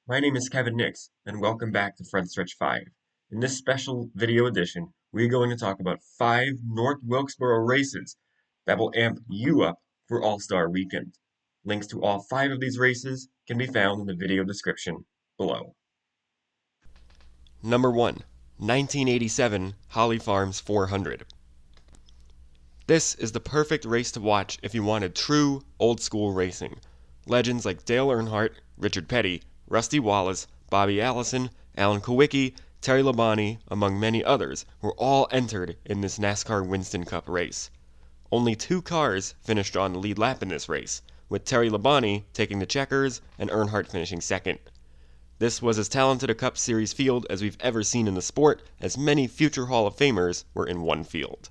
My name is Kevin Nix, and welcome back to Frontstretch 5. In this special video edition, we're going to talk about 5 North Wilkesboro races that will amp you up for All-Star Weekend. Links to all 5 of these races can be found in the video description below. Number 1. 1987 Holly Farms 400. This is the perfect race to watch if you wanted true, old-school racing. Legends like Dale Earnhardt, Richard Petty, Rusty Wallace, Bobby Allison, Alan Kulwicki, Terry Labonte, among many others, were all entered in this NASCAR Winston Cup race. Only 2 cars finished on the lead lap in this race, with Terry Labonte taking the checkers and Earnhardt finishing second. This was as talented a Cup Series field as we've ever seen in the sport, as many future Hall of Famers were in one field.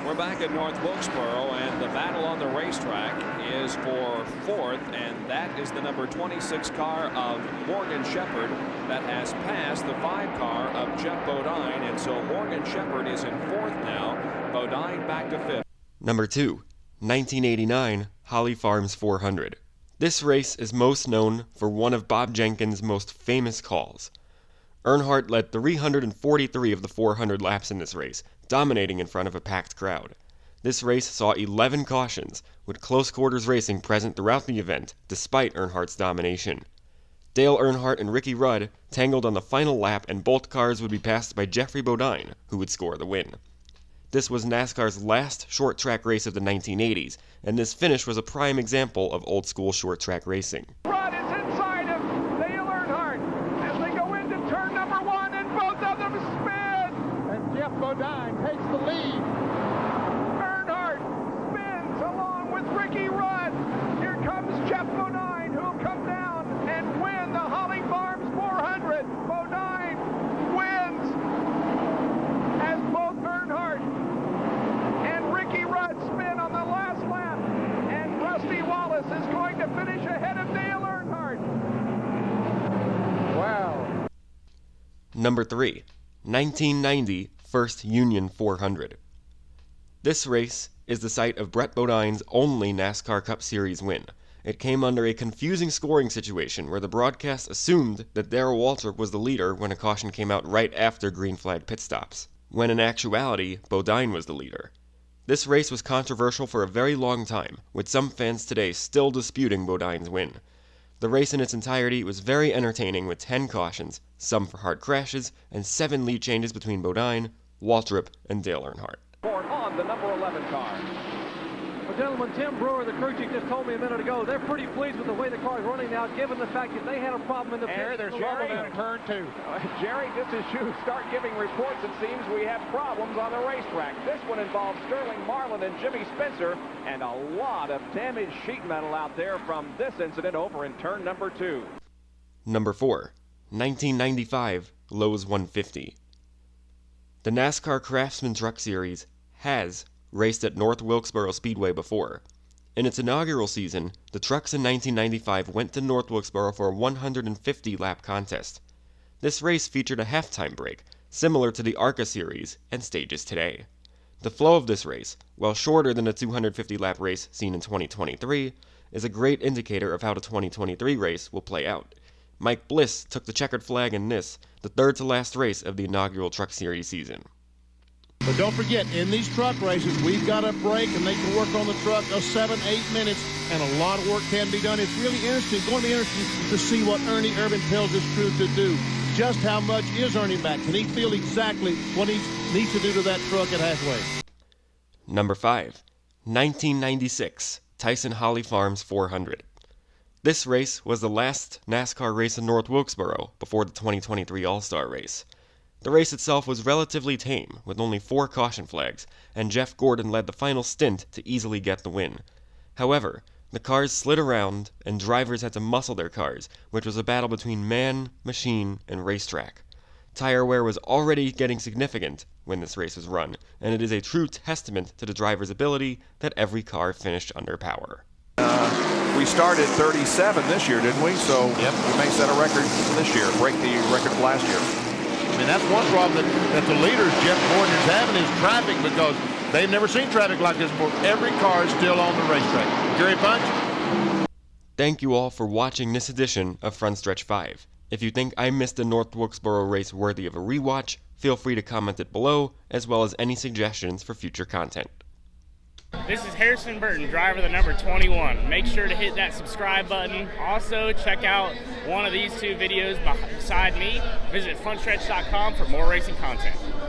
We're back at North Wilkesboro, and the battle on the racetrack is for 4th, and that is the number 26 car of Morgan Shepherd that has passed the 5 car of Jeff Bodine, and so Morgan Shepherd is in 4th now, Bodine back to 5th. Number 2. 1989 Holly Farms 400. This race is most known for one of Bob Jenkins' most famous calls. Earnhardt led 343 of the 400 laps in this race, dominating in front of a packed crowd. This race saw 11 cautions, with close quarters racing present throughout the event, despite Earnhardt's domination. Dale Earnhardt and Ricky Rudd tangled on the final lap, and both cars would be passed by Jeffrey Bodine, who would score the win. This was NASCAR's last short track race of the 1980s, and this finish was a prime example of old school short track racing. Rudd is inside of Dale Earnhardt as they go into turn number 1, and both of them spin. And Jeff Bodine takes the lead. Earnhardt spins along with Ricky Rudd. Here comes Jeff Bodine, who'll come down and win the Holly Farms 400. Bodine wins as both Earnhardt and Ricky Rudd spin on the last lap, and Rusty Wallace is going to finish ahead of Dale Earnhardt. Wow. Number 3. 1990 First Union 400. This race is the site of Brett Bodine's only NASCAR Cup Series win. It came under a confusing scoring situation where the broadcast assumed that Darrell Waltrip was the leader when a caution came out right after green flag pit stops, when in actuality Bodine was the leader. This race was controversial for a very long time, with some fans today still disputing Bodine's win. The race in its entirety was very entertaining, with 10 cautions, some for hard crashes, and 7 lead changes between Bodine, Waltrip, and Dale Earnhardt. On the number 11 car. Well, gentlemen, Tim Brewer, the crew chief, just told me a minute ago they're pretty pleased with the way the car is running now, given the fact that they had a problem in the pit. There's Jerry in turn 2. Jerry, just as you start giving reports, it seems we have problems on the racetrack. This one involves Sterling Marlin and Jimmy Spencer, and a lot of damaged sheet metal out there from this incident over in turn number 2. Number 4. 1995 Lowe's 150. The NASCAR Craftsman Truck Series has raced at North Wilkesboro Speedway before. In its inaugural season, the trucks in 1995 went to North Wilkesboro for a 150-lap contest. This race featured a halftime break, similar to the ARCA series and stages today. The flow of this race, while shorter than the 250-lap race seen in 2023, is a great indicator of how the 2023 race will play out. Mike Bliss took the checkered flag in this, the third-to-last race of the inaugural Truck Series season. But don't forget, in these truck races, we've got a break, and they can work on the truck 7-8 minutes, and a lot of work can be done. It's really interesting, going to be interesting to see what Ernie Irvin tells his crew to do. Just how much is Ernie back? Can he feel exactly what he needs to do to that truck at halfway? Number 5. 1996 Tyson Holly Farms 400. This race was the last NASCAR race in North Wilkesboro before the 2023 All-Star race. The race itself was relatively tame, with only 4 caution flags, and Jeff Gordon led the final stint to easily get the win. However, the cars slid around, and drivers had to muscle their cars, which was a battle between man, machine, and racetrack. Tire wear was already getting significant when this race was run, and it is a true testament to the driver's ability that every car finished under power. We started 37 this year, didn't we? So Yep. we may set a record this year, break the record of last year. I mean, that's one problem that the leaders, Jeff Gordon, is having is traffic, because they've never seen traffic like this before. Every car is still on the racetrack. Gary Punch? Thank you all for watching this edition of Frontstretch 5. If you think I missed a North Wilkesboro race worthy of a rewatch, feel free to comment it below, as well as any suggestions for future content. This is Harrison Burton, driver of the number 21. Make sure to hit that subscribe button. Also, check out one of these two videos beside me. Visit frontstretch.com for more racing content.